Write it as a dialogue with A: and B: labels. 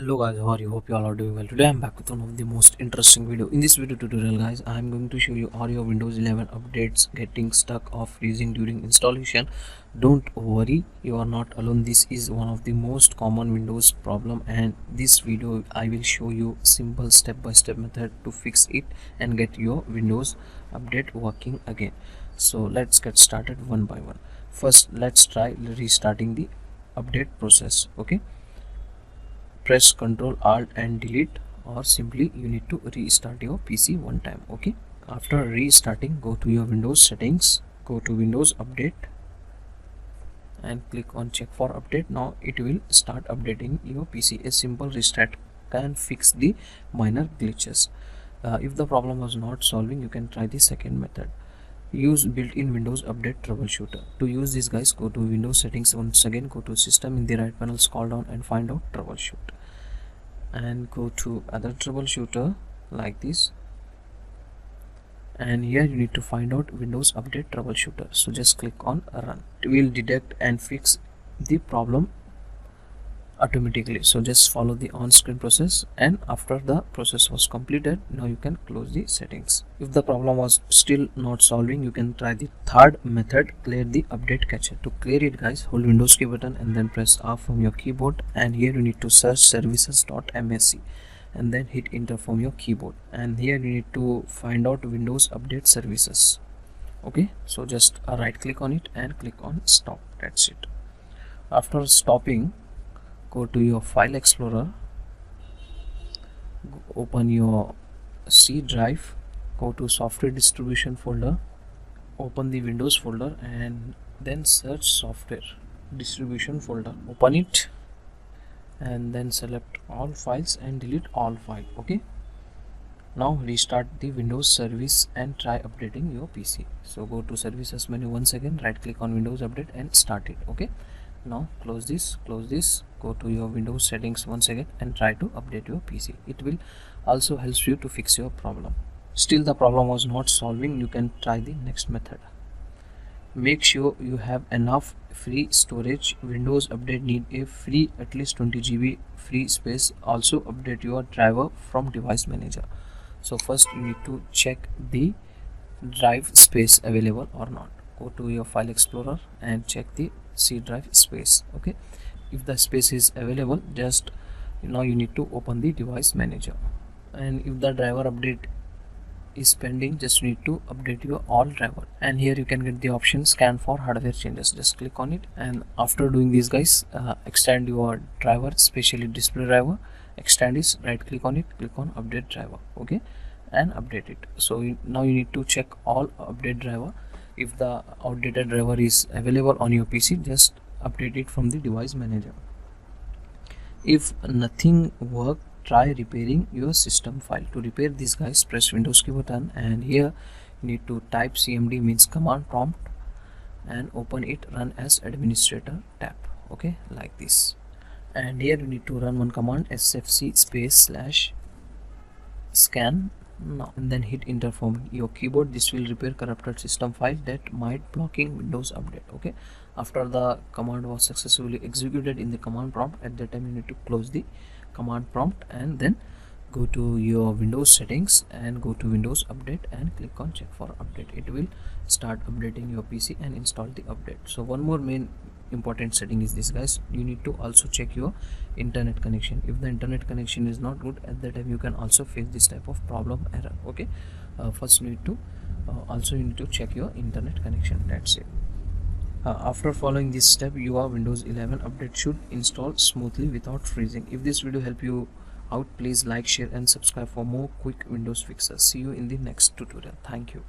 A: Hello guys, how are you? Hope you all are doing well. Today I'm back with one of the most interesting video. In this video tutorial guys, I'm going to show you are your Windows 11 updates getting stuck or freezing during installation. Don't worry, you are not alone. This is one of the most common Windows problem, and this video I will show you simple step-by-step method to fix it and get your Windows update working again. So let's get started one by one. First, let's try restarting the update process. Okay, press Ctrl Alt and delete, or simply you need to restart your PC one time. Okay, after restarting, go to your Windows settings, go to Windows Update and click on check for update. Now it will start updating your PC. A simple restart can fix the minor glitches. If the problem was not solving, you can try the second method. Use built-in Windows Update Troubleshooter. To use this guys, go to Windows settings once again, go to system, in the right panel scroll down and find out troubleshoot and go to other troubleshooter like this, and here you need to find out Windows Update Troubleshooter. So just click on run. It will detect and fix the problem automatically. So just follow the on-screen process, and after the process was completed, now you can close the settings. If the problem was still not solving, you can try the third method, clear the update cache. To clear it guys, hold Windows key button and then press R from your keyboard, and here you need to search services.msc and then hit enter from your keyboard, and here you need to find out Windows Update Services. Okay, so just right click on it and click on stop. That's it. After stopping, go to your file explorer, open your C drive, go to software distribution folder, open the Windows folder and then search software distribution folder, open it and then select all files and delete all files. Okay, now restart the Windows service and try updating your PC. So go to services menu once again, right click on Windows Update and start it. Okay, now close this, go to your Windows settings once again and try to update your PC. It will also help you to fix your problem. Still the problem was not solving, you can try the next method. Make sure you have enough free storage. Windows Update need a free at least 20 GB free space. Also update your driver from device manager. So first you need to check the drive space available or not. Go to your file explorer and check the C drive space. Okay, if the space is available, just now you need to open the device manager, and if the driver update is pending, just need to update your all driver, and here you can get the option scan for hardware changes. Just click on it, and after doing this guys, extend your driver, especially display driver. Extend is right click on it, click on update driver. Okay, and update it. So now you need to check all update driver. If the outdated driver is available on your PC, just update it from the device manager. If nothing works, try repairing your system file. To repair this guys, press Windows key button, and here you need to type cmd, means command prompt, and open it, run as administrator tab. Okay, like this, and here you need to run one command, sfc space /scan now, and then hit enter from your keyboard. This will repair corrupted system file that might blocking Windows Update. Okay, after the command was successfully executed in the command prompt, at that time you need to close the command prompt and then go to your Windows settings and go to Windows Update and click on check for update. It will start updating your PC and install the update. So one more main important setting is this guys, you need to also check your internet connection. If the internet connection is not good, at that time you can also face this type of problem error. Okay, first you need to also you need to check your internet connection. That's it. After following this step, your Windows 11 update should install smoothly without freezing. If this video helped you out, please like, share and subscribe for more quick Windows fixes. See you in the next tutorial. Thank you.